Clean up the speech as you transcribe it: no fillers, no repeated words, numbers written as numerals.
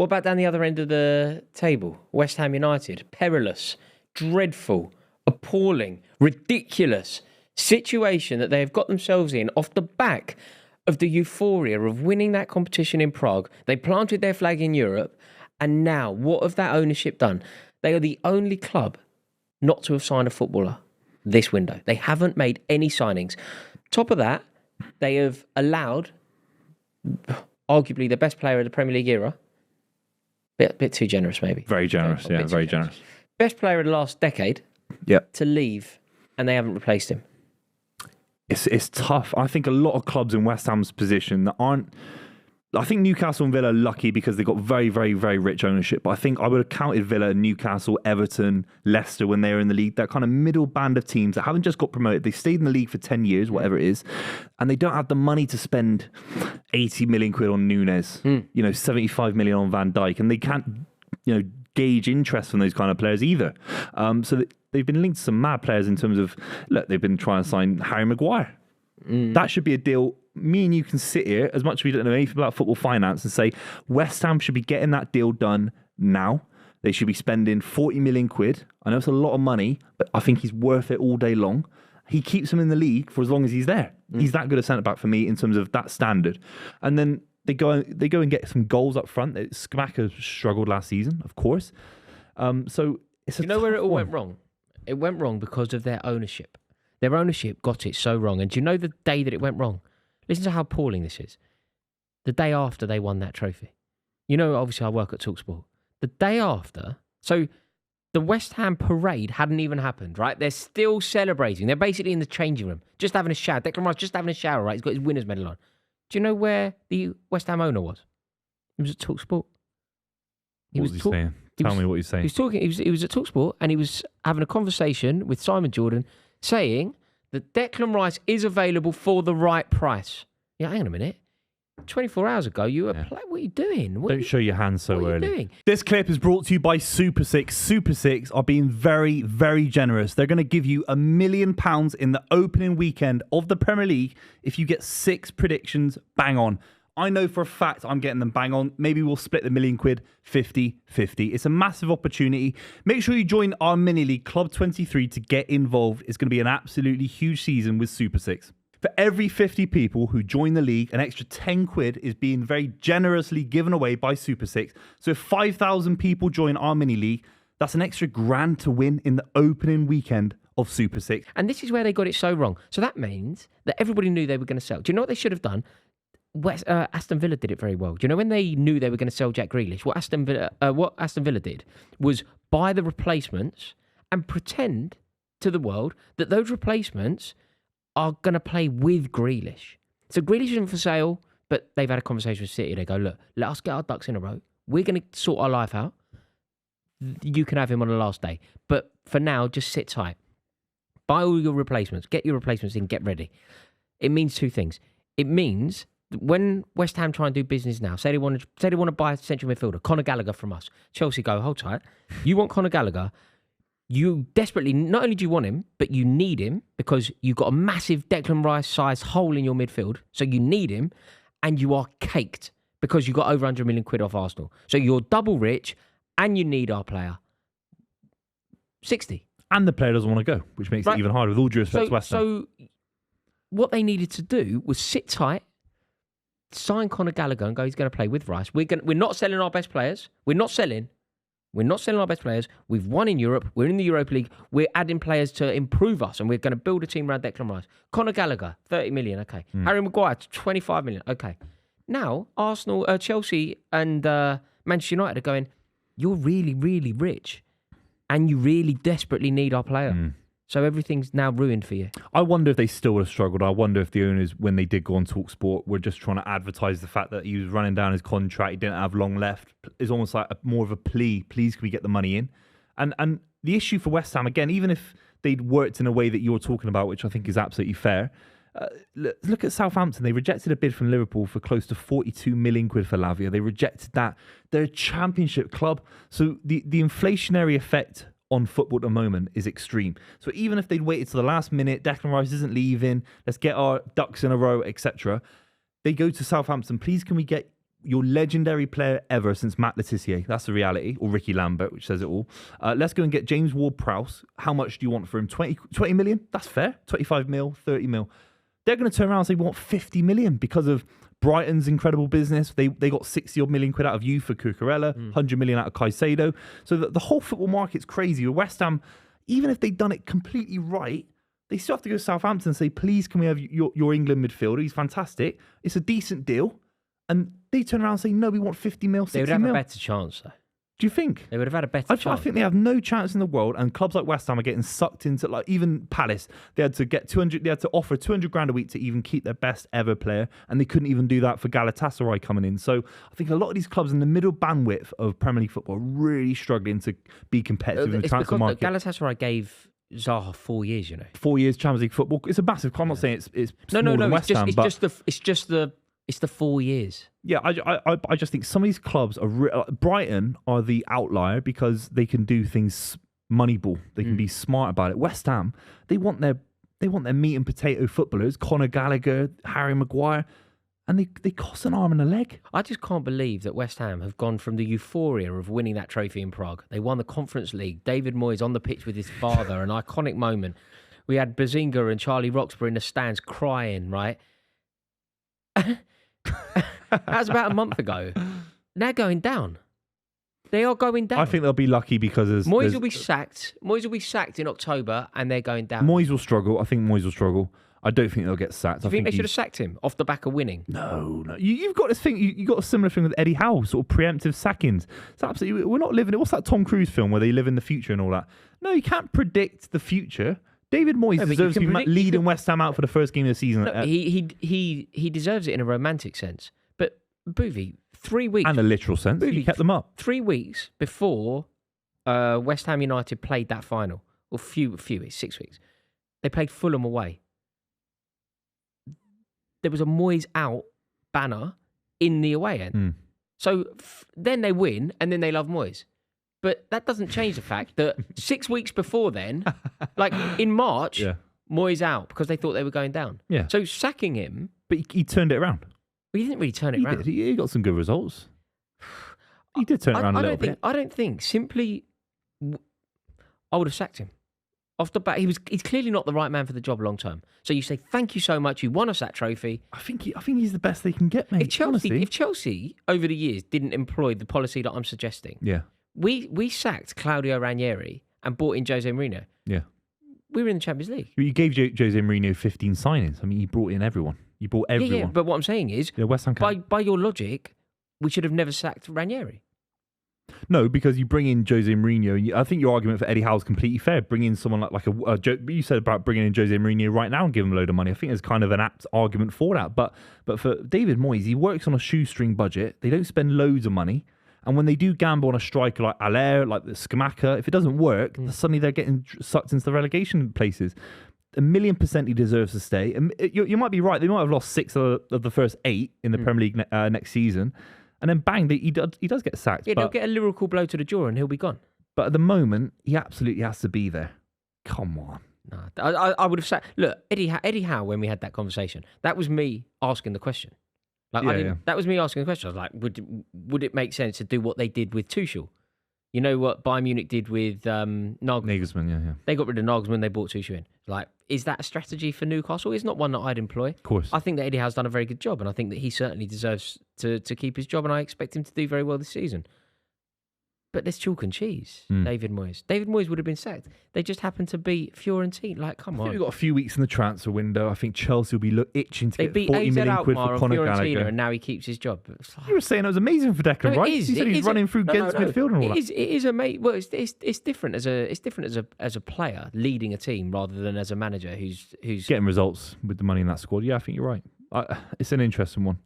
What about down the other end of the table? West Ham United. Perilous, dreadful, appalling, ridiculous situation that they have got themselves in off the back of the euphoria of winning that competition in Prague. They planted their flag in Europe, and now what have that ownership done? They are the only club not to have signed a footballer this window. They haven't made any signings. Top of that, they have allowed arguably the best player of the Premier League era. Bit too generous, maybe. Very generous, yeah, very generous. Best player of the last decade to leave, and they haven't replaced him. It's tough. I think a lot of clubs in West Ham's position that aren't... I think Newcastle and Villa are lucky because they got very, very, very rich ownership. But I think I would have counted Villa, Newcastle, Everton, Leicester when they were in the league. That kind of middle band of teams that haven't just got promoted. They stayed in the league for 10 years, whatever it is. And they don't have the money to spend 80 million quid on Nunes, 75 million on Van Dijk. And they can't, gauge interest from those kind of players either. So they've been linked to some mad players in terms of, look, they've been trying to sign Harry Maguire. That should be a deal. Me and you can sit here, as much as we don't know anything about football finance, and say West Ham should be getting that deal done now. They should be spending 40 million quid. I know it's a lot of money, but I think he's worth it all day long. He keeps them in the league for as long as he's there. He's that good a centre-back for me in terms of that standard. And then they go and get some goals up front. Skamaka struggled last season, of course. So it's where it all went wrong? It went wrong because of their ownership. Their ownership got it so wrong. And do you know the day that it went wrong? Listen to how appalling this is. The day after they won that trophy. Obviously I work at TalkSport. The day after, so the West Ham parade hadn't even happened, right? They're still celebrating. They're basically in the changing room, just having a shower. Declan Rice just having a shower, right? He's got his winner's medal on. Do you know where the West Ham owner was? He was at TalkSport. What was he saying? Tell me what he's saying. He was at TalkSport and he was having a conversation with Simon Jordan saying that Declan Rice is available for the right price. Yeah, hang on a minute. 24 hours ago, you were playing. What are you doing? Don't show your hands so early. What are you doing? This clip is brought to you by Super 6. Super 6 are being very, very generous. They're going to give you £1 million in the opening weekend of the Premier League if you get 6 predictions bang on. I know for a fact I'm getting them bang on. Maybe we'll split the £1 million 50-50. It's a massive opportunity. Make sure you join our mini league, Club 23, to get involved. It's going to be an absolutely huge season with Super 6. For every 50 people who join the league, an extra 10 quid is being very generously given away by Super 6. So if 5,000 people join our mini league, that's an extra £1,000 to win in the opening weekend of Super 6. And this is where they got it so wrong. So that means that everybody knew they were going to sell. Do you know what they should have done? Aston Villa did it very well. Do you know when they knew they were going to sell Jack Grealish? What Aston Villa did was buy the replacements and pretend to the world that those replacements are going to play with Grealish. So Grealish isn't for sale, but they've had a conversation with City. They go, look, let us get our ducks in a row. We're going to sort our life out. You can have him on the last day. But for now, just sit tight. Buy all your replacements. Get your replacements in. Get ready. It means two things. It means when West Ham try and do business now, say they want to buy a central midfielder, Conor Gallagher from us. Chelsea go, hold tight. You want Conor Gallagher. You desperately, not only do you want him, but you need him because you've got a massive Declan Rice-sized hole in your midfield. So you need him, and you are caked because you got over 100 million quid off Arsenal. So you're double rich, and you need our player. 60. And the player doesn't want to go, which makes it even harder with all due respect to West Ham. So what they needed to do was sit tight, sign Conor Gallagher and go, he's going to play with Rice. We're not selling our best players. We're not selling our best players. We've won in Europe. We're in the Europa League. We're adding players to improve us, and we're going to build a team around Declan Rice. Conor Gallagher, 30 million, okay. Harry Maguire, 25 million, okay. Now, Arsenal, Chelsea and Manchester United are going, you're really, really rich, and you really desperately need our player. So everything's now ruined for you. I wonder if they still would have struggled. I wonder if the owners, when they did go on TalkSport, were just trying to advertise the fact that he was running down his contract, he didn't have long left. It's almost like more of a plea. Please, can we get the money in? And the issue for West Ham, again, even if they'd worked in a way that you're talking about, which I think is absolutely fair, look at Southampton. They rejected a bid from Liverpool for close to 42 million quid for Lavia. They rejected that. They're a championship club. So the inflationary effect on football at the moment is extreme. So even if they'd waited to the last minute, Declan Rice isn't leaving, let's get our ducks in a row, etc. They go to Southampton, please can we get your legendary player ever since Matt Letizia. That's the reality. Or Ricky Lambert, which says it all. Let's go and get James Ward-Prowse. How much do you want for him? 20 million? That's fair. 25 mil, 30 mil. They're going to turn around and say, we want 50 million because of Brighton's incredible business. They got 60 odd million quid out of you for Cucurella, 100 million out of Caicedo. So the whole football market's crazy. With West Ham, even if they'd done it completely right, they still have to go to Southampton and say, please, can we have your England midfielder? He's fantastic. It's a decent deal. And they turn around and say, no, we want 50 mil, 60 mil. They would have a better chance, though. Do you think? They would have had a better chance. I think they have no chance in the world, and clubs like West Ham are getting sucked into, like even Palace. They had to get 200. They had to offer 200 grand a week to even keep their best ever player, and they couldn't even do that for Galatasaray coming in. So I think a lot of these clubs in the middle bandwidth of Premier League football are really struggling to be competitive in the transfer market. Galatasaray gave Zaha 4 years. 4 years Champions League football. It's a massive. I'm not saying it's no. than West Ham, but It's the 4 years. Yeah, I just think some of these clubs are... Brighton are the outlier because they can do things moneyball. They can be smart about it. West Ham, they want their meat and potato footballers, Conor Gallagher, Harry Maguire, and they cost an arm and a leg. I just can't believe that West Ham have gone from the euphoria of winning that trophy in Prague. They won the Conference League. David Moyes on the pitch with his father, an iconic moment. We had Bazinga and Charlie Roxburgh in the stands crying, right? That was about a month ago. They're going down. They are going down. I think they'll be lucky because Moyes will be sacked. Moyes will be sacked in October, and they're going down. Moyes will struggle. I think Moyes will struggle. I don't think they'll get sacked. Do you think they should have sacked him off the back of winning? No. You've got this thing. You got a similar thing with Eddie Howe, sort of preemptive sackings. It's absolutely. We're not living it. What's that Tom Cruise film where they live in the future and all that? No, you can't predict the future. David Moyes deserves to be leading West Ham out for the first game of the season. No, he deserves it in a romantic sense. But Buvey, 3 weeks... And a literal sense. Buvey, he kept them up. 3 weeks before West Ham United played that final, or few weeks, 6 weeks, they played Fulham away. There was a Moyes out banner in the away end. So then they win, and then they love Moyes. But that doesn't change the fact that 6 weeks before then, like in March, Moyes out because they thought they were going down. Yeah. So sacking him... But he turned it around. Well, he didn't really turn it around. He got some good results. He did turn it around a little bit. I don't think. Simply, I would have sacked him. Off the bat, he's clearly not the right man for the job long term. So you say, thank you so much. You won us that trophy. I think he's the best they can get, mate. If Chelsea over the years didn't employ the policy that I'm suggesting, we sacked Claudio Ranieri and brought in Jose Mourinho. Yeah, we were in the Champions League. You gave Jose Mourinho 15 signings. I mean, you brought in everyone. You brought everyone. Yeah, but what I'm saying is, West Ham by your logic, we should have never sacked Ranieri. No, because you bring in Jose Mourinho, and I think your argument for Eddie Howe is completely fair. Bring in someone like you said about bringing in Jose Mourinho right now and give him a load of money. I think there's kind of an apt argument for that. But for David Moyes, he works on a shoestring budget. They don't spend loads of money. And when they do gamble on a striker like Allaire, like the Scamacca, if it doesn't work, suddenly they're getting sucked into the relegation places. 1,000,000% he deserves to stay. And you might be right. They might have lost 6 of the first 8 in the Premier League next season. And then bang, he does get sacked. Yeah, they'll get a lyrical blow to the jaw and he'll be gone. But at the moment, he absolutely has to be there. Come on. No, I would have sacked... Look, Eddie Howe, when we had that conversation, that was me asking the question. That was me asking the question. I was like, would it make sense to do what they did with Tuchel? You know what Bayern Munich did with Nagelsmann, yeah. They got rid of Nagelsmann, they brought Tuchel in. Like, is that a strategy for Newcastle? It's not one that I'd employ. Of course. I think that Eddie Howe's done a very good job, and I think that he certainly deserves to keep his job, and I expect him to do very well this season. But there's chalk and cheese, David Moyes. David Moyes would have been sacked. They just happened to beat Fiorentina. Like, come on. We've got a few weeks in the transfer window. I think Chelsea will be itching to get 40 million quid for Conor Gallagher. And now he keeps his job. Like, you were saying it was amazing for Declan Rice. You said he's running through Ghent's midfield and all that. It is amazing. Well, it's different as a player leading a team rather than as a manager who's getting results with the money in that squad. Yeah, I think you're right. It's an interesting one.